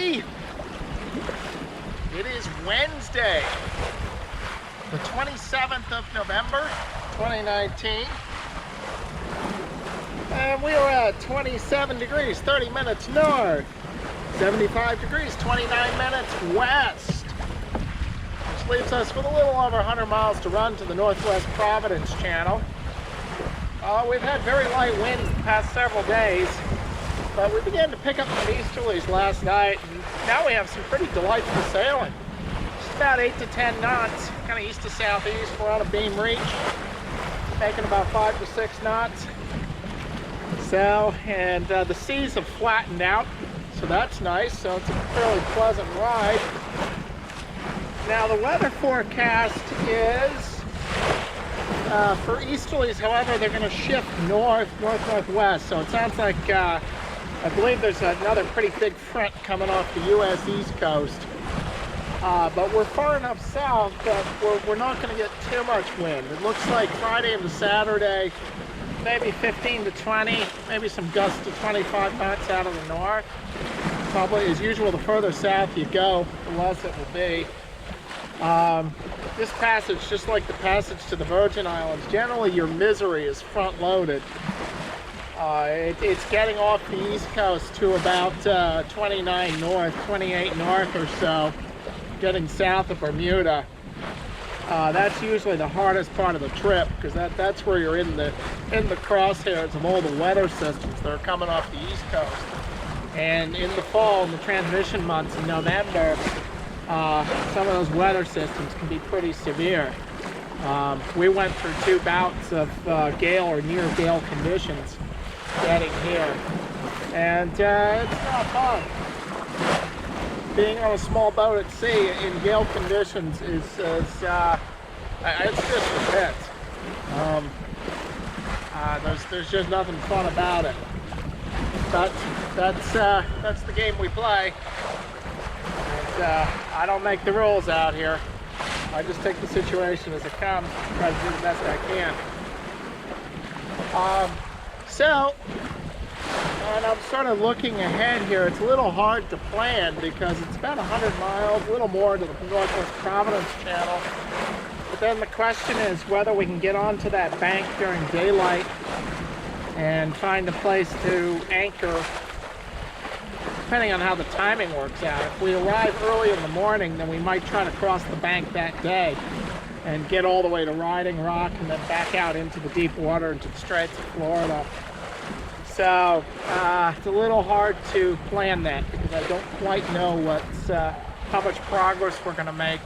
everybody. It is Wednesday, the 27th of November, 2019. And we are at 27 degrees, 30 minutes north, 75 degrees, 29 minutes west, which leaves us with a little over 100 miles to run to the northwest Providence Channel. We've had very light winds the past several days, but we began to pick up some easterlies last night, and now we have some pretty delightful sailing. Just about 8 to 10 knots, kind of east to southeast. We're on a beam reach, making about 5 to 6 knots. So, and the seas have flattened out, so that's nice. So it's a fairly pleasant ride. Now the weather forecast is for easterlies, however, they're going to shift northwest. So it sounds like I believe there's another pretty big front coming off the U.S. East Coast. But we're far enough south that we're not going to get too much wind. It looks like Friday into Saturday, maybe 15 to 20, maybe some gusts to 25 knots out of the north. Probably, as usual, the further south you go, the less it will be. This passage, just like the passage to the Virgin Islands, generally your misery is front-loaded. It's getting off the East Coast to about 29 north, 28 north or so, getting south of Bermuda. That's usually the hardest part of the trip, because that's where you're in the crosshairs of all the weather systems that are coming off the East Coast. And in the fall, in the transition months in November, some of those weather systems can be pretty severe. We went through 2 bouts of gale or near gale conditions getting here, and it's not fun. Being on a small boat at sea in gale conditions is it's just a pit. There's just nothing fun about it. But that's the game we play. And I don't make the rules out here. I just take the situation as it comes, try to do the best I can. And I'm sort of looking ahead here. It's a little hard to plan because it's about 100 miles, a little more, to the northwest Providence Channel. But then the question is whether we can get onto that bank during daylight and find a place to anchor, depending on how the timing works out. If we arrive early in the morning, then we might try to cross the bank that day and get all the way to Riding Rock and then back out into the deep water, into the Straits of Florida. So it's a little hard to plan that because I don't quite know how much progress we're going to make.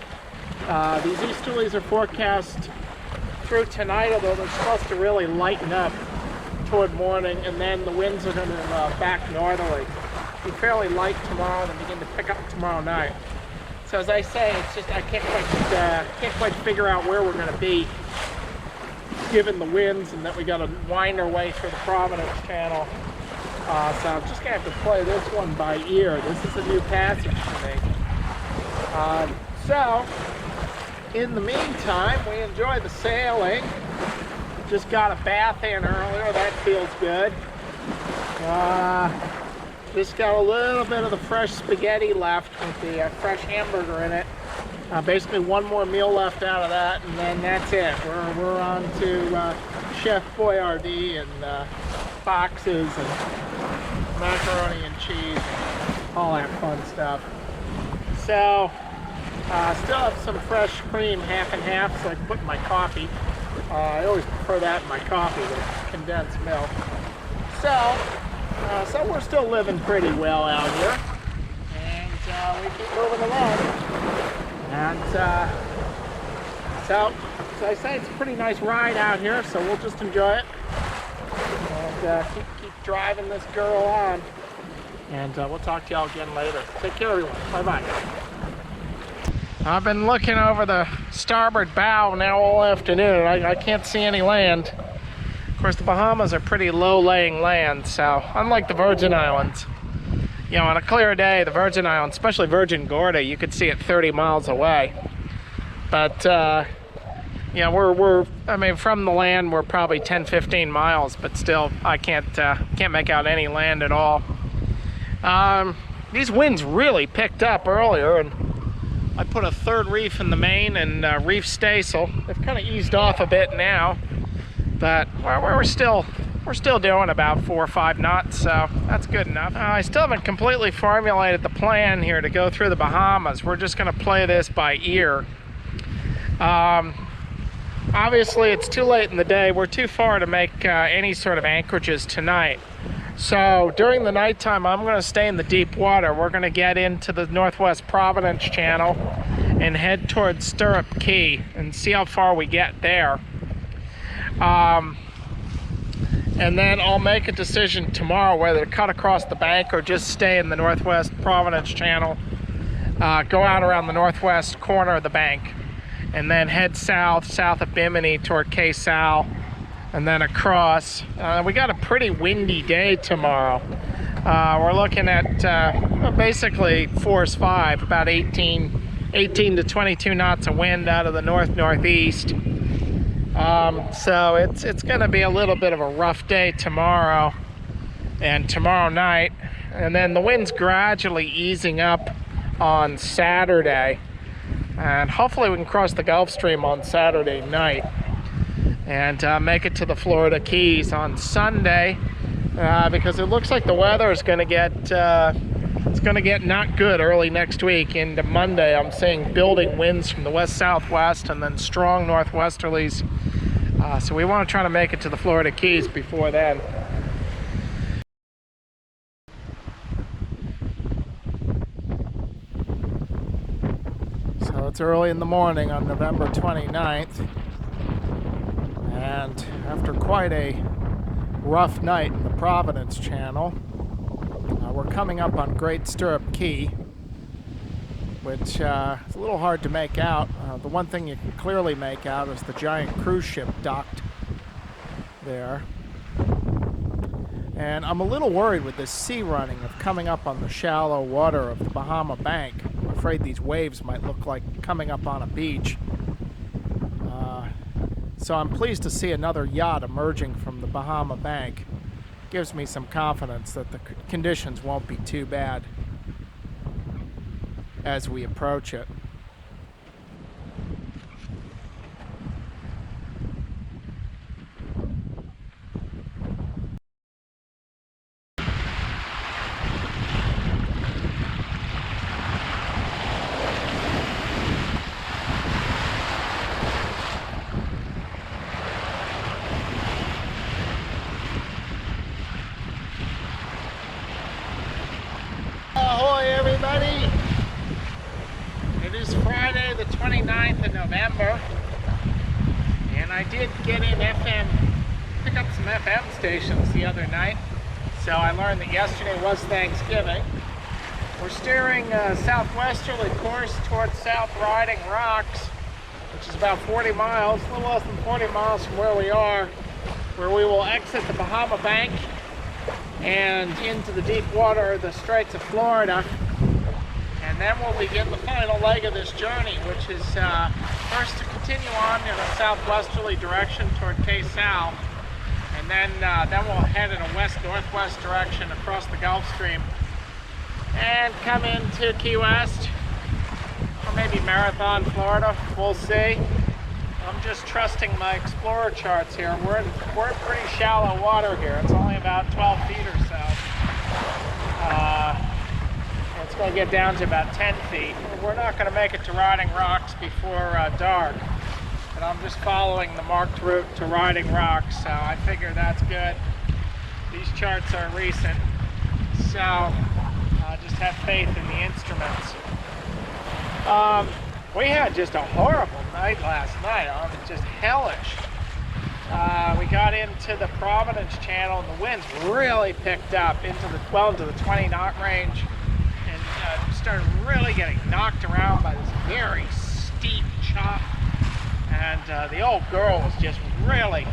These easterlies are forecast through tonight, although they're supposed to really lighten up toward morning, and then the winds are going to back northerly. Be fairly light tomorrow and then begin to pick up tomorrow night. So as I say, it's just I can't quite figure out where we're going to be given the winds, and that we got to wind our way through the Providence Channel. So I'm just gonna have to play this one by ear. This is a new passage for me. So in the meantime, we enjoy the sailing. Just got a bath in earlier. That feels good. Just got a little bit of the fresh spaghetti left with the fresh hamburger in it. Basically one more meal left out of that, and then that's it. We're on to Chef Boyardee and boxes and macaroni and cheese and all that fun stuff. So still have some fresh cream, half and half, so I can put in my coffee. I always prefer that in my coffee with condensed milk. So we're still living pretty well out here, and we keep moving along. And so as I say, it's a pretty nice ride out here, so we'll just enjoy it and keep driving this girl on. And we'll talk to y'all again later. Take care, everyone. Bye-bye. I've been looking over the starboard bow now all afternoon. I can't see any land. Of course, the Bahamas are pretty low-laying land, so unlike the Virgin Islands, you know, on a clear day, the Virgin Islands, especially Virgin Gorda, you could see it 30 miles away. But, you know, I mean, from the land, we're probably 10, 15 miles, but still, I can't make out any land at all. these winds really picked up earlier, and I put a third reef in the main and reef staysail. They've kind of eased off a bit now, but we're still doing about 4 or 5 knots, so that's good enough. I still haven't completely formulated the plan here to go through the Bahamas. We're just going to play this by ear. Obviously, it's too late in the day. We're too far to make any sort of anchorages tonight. So during the nighttime, I'm going to stay in the deep water. We're going to get into the northwest Providence Channel and head towards Stirrup Key and see how far we get there. And then I'll make a decision tomorrow whether to cut across the bank or just stay in the northwest Providence Channel, go out around the northwest corner of the bank, and then head south of Bimini toward Cape Sal, and then across. We got a pretty windy day tomorrow. We're looking at basically force 5, about 18 to 22 knots of wind out of the northeast. So it's going to be a little bit of a rough day tomorrow and tomorrow night, and then the wind's gradually easing up on Saturday, and hopefully we can cross the Gulf Stream on Saturday night and make it to the Florida Keys on Sunday, because it looks like the weather is going to get it's going to get not good early next week. Into Monday, I'm seeing building winds from the west-southwest and then strong northwesterlies. So we want to try to make it to the Florida Keys before then. So it's early in the morning on November 29th. And after quite a rough night in the Providence Channel, we're coming up on Great Stirrup Key, which is a little hard to make out. The one thing you can clearly make out is the giant cruise ship docked there. And I'm a little worried with this sea running of coming up on the shallow water of the Bahama Bank. I'm afraid these waves might look like coming up on a beach. So I'm pleased to see another yacht emerging from the Bahama Bank. Gives me some confidence that the conditions won't be too bad as we approach it. Everybody, it is Friday the 29th of November, and I did get in pick up some FM stations the other night, so I learned that yesterday was Thanksgiving. We're steering southwesterly course towards South Riding Rocks, which is about 40 miles, a little less than 40 miles from where we are, where we will exit the Bahama Bank and into the deep water of the Straits of Florida. And then we'll begin the final leg of this journey, which is first to continue on in a southwesterly direction toward Cape Sal, and then we'll head in a west-northwest direction across the Gulf Stream and come into Key West, or maybe Marathon, Florida. We'll see. I'm just trusting my Explorer charts here. We're in pretty shallow water here. It's only about 12 feet or so. It's going to get down to about 10 feet. We're not going to make it to Riding Rocks before dark, but I'm just following the marked route to Riding Rocks, so I figure that's good. These charts are recent, so I just have faith in the instruments. We had just a horrible night last night. It's just hellish. We got into the Providence Channel and the winds really picked up into the 20 knot range, and started really getting knocked around by this very steep chop. And the old girl was just really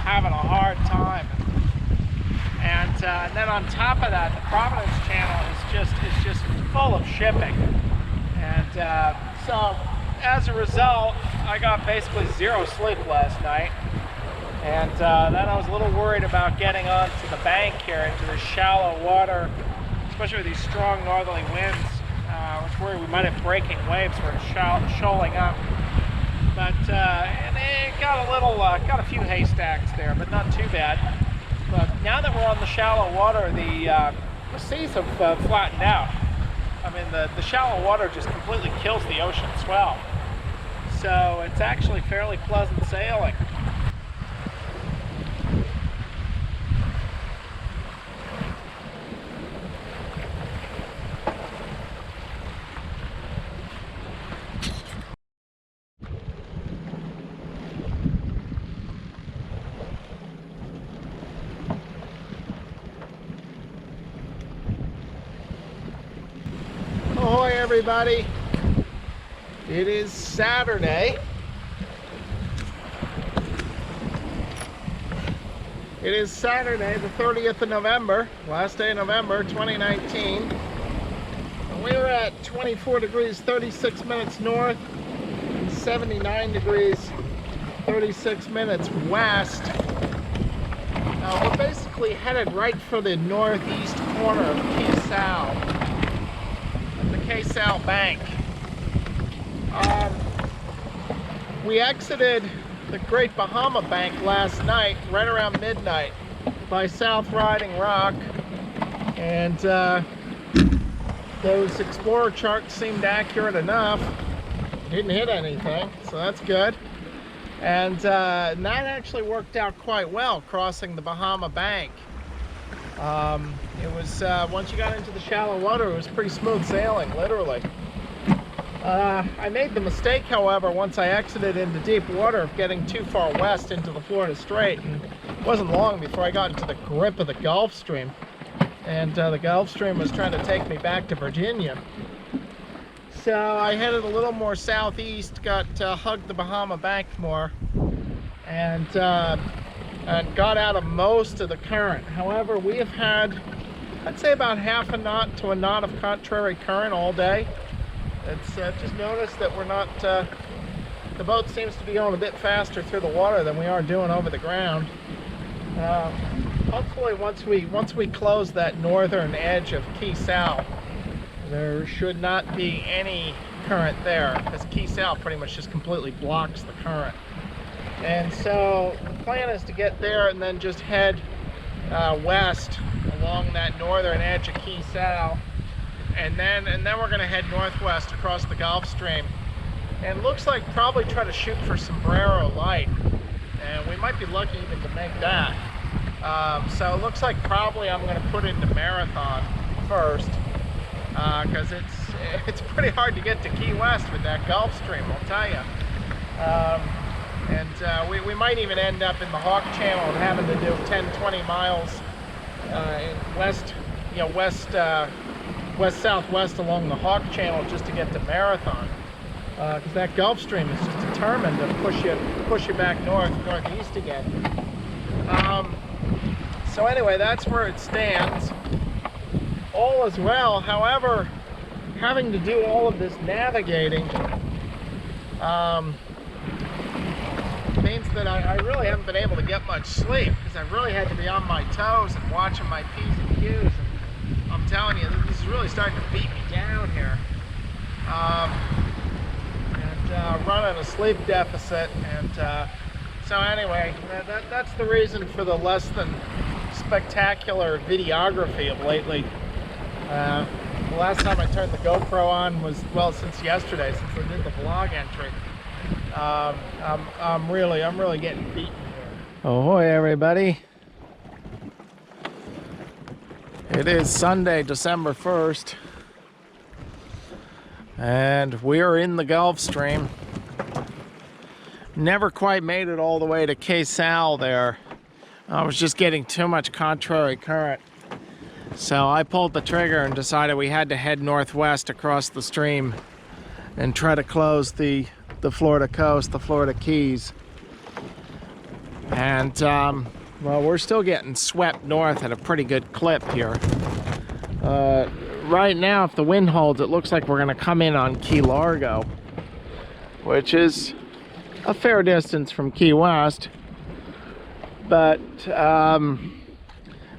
having a hard time. And then on top of that, the Providence Channel is just full of shipping. And so as a result, I got basically zero sleep last night. And then I was a little worried about getting onto the bank here into the shallow water especially with these strong northerly winds. I was worried we might have breaking waves where it's shoaling up. But and it got a few haystacks there, but not too bad. But now that we're on the shallow water, the seas have flattened out. I mean, the shallow water just completely kills the ocean swell. So it's actually fairly pleasant sailing. Ahoy everybody, it is Saturday. It is Saturday the 30th of November, last day of November 2019. And we're at 24 degrees 36 minutes north and 79 degrees 36 minutes west. We're basically headed right for the northeast corner of Bahama Bank. We exited the Great Bahama Bank last night, right around midnight, by South Riding Rock, and those Explorer charts seemed accurate enough. Didn't hit anything, so that's good. And that actually worked out quite well, crossing the Bahama Bank. It was, once you got into the shallow water, it was pretty smooth sailing, literally. I made the mistake, however, once I exited into deep water, of getting too far west into the Florida Strait, and it wasn't long before I got into the grip of the Gulf Stream. And the Gulf Stream was trying to take me back to Virginia. So I headed a little more southeast, hugged the Bahama Bank more, and got out of most of the current. However, we have had, I'd say, about half a knot to a knot of contrary current all day. It's just noticed that we're not, the boat seems to be going a bit faster through the water than we are doing over the ground. Hopefully once we close that northern edge of Key Sal, there should not be any current there, because Key Sal pretty much just completely blocks the current. And so the plan is to get there and then just head west along that northern edge of Key Sal, and then we're going to head northwest across the Gulf Stream, and looks like probably try to shoot for Sombrero Light, and we might be lucky even to make that. So it looks like probably I'm going to put into Marathon first, because it's pretty hard to get to Key West with that Gulf Stream, I'll tell you. And we might even end up in the Hawk Channel and having to do 10-20 miles in west-southwest along the Hawk Channel just to get to Marathon, because that Gulf Stream is just determined to push you back northeast again. So anyway, that's where it stands. All is well. However, having to do all of this navigating means that I really haven't been able to get much sleep, because I've really had to be on my toes and watching my P's and Q's. And I'm telling you, this is really starting to beat me down here. Running a sleep deficit. And so anyway, that's the reason for the less than spectacular videography of lately. The last time I turned the GoPro on was, well, since yesterday, since I did the vlog entry. I'm really getting beaten here. Ahoy everybody. It is Sunday, December 1st, and we're in the Gulf Stream. Never quite made it all the way to Key Sal there. I was just getting too much contrary current. So I pulled the trigger and decided we had to head northwest across the stream and try to close the Florida coast, the Florida Keys. And well, we're still getting swept north at a pretty good clip here. Right now, if the wind holds, it looks like we're going to come in on Key Largo, which is a fair distance from Key West. But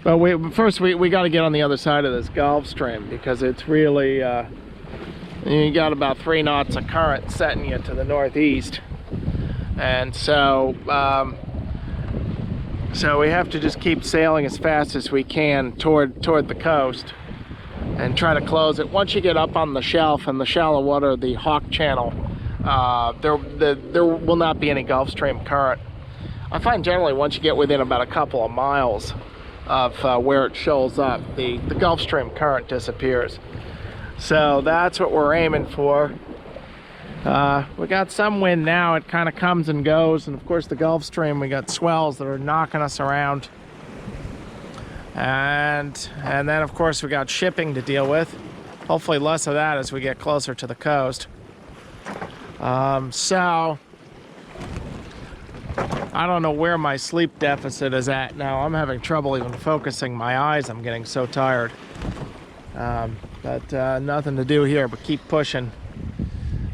But first we got to get on the other side of this Gulf Stream, because it's really you got about 3 knots of current setting you to the northeast, and so so we have to just keep sailing as fast as we can toward the coast and try to close it. Once you get up on the shelf and the shallow water, the Hawk Channel, there will not be any Gulf Stream current. I find generally once you get within about a couple of miles of where it shows up, the Gulf Stream current disappears. So that's what we're aiming for. We got some wind now. It kind of comes and goes, and of course the Gulf Stream, we got swells that are knocking us around, and then of course we got shipping to deal with. Hopefully less of that as we get closer to the coast. So I don't know where my sleep deficit is at now. I'm having trouble even focusing my eyes. I'm getting so tired. But nothing to do here but keep pushing.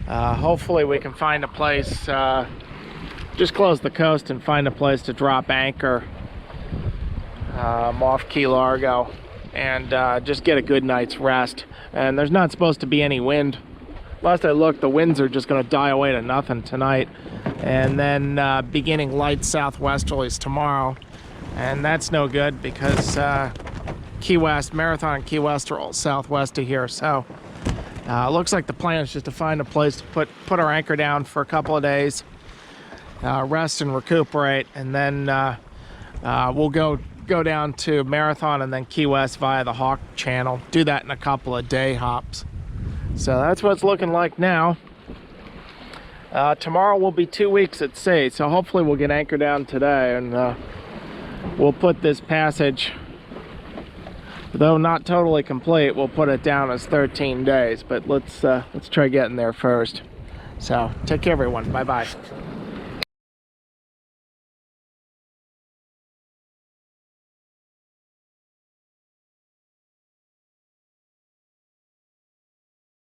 Hopefully we can find a place, just close the coast and find a place to drop anchor off Key Largo, and just get a good night's rest. And there's not supposed to be any wind. Last I looked, the winds are just going to die away to nothing tonight, and then beginning light southwesterlies tomorrow, and that's no good because Key West, Marathon and Key West are all southwest of here. So looks like the plan is just to find a place to put our anchor down for a couple of days, rest and recuperate, and then we'll go down to Marathon and then Key West via the Hawk Channel. Do that in a couple of day hops. So that's what it's looking like now. Tomorrow will be 2 weeks at sea, so hopefully we'll get anchor down today, and we'll put this passage, though not totally complete, we'll put it down as 13 days. But let's try getting there first. So take care everyone. Bye bye.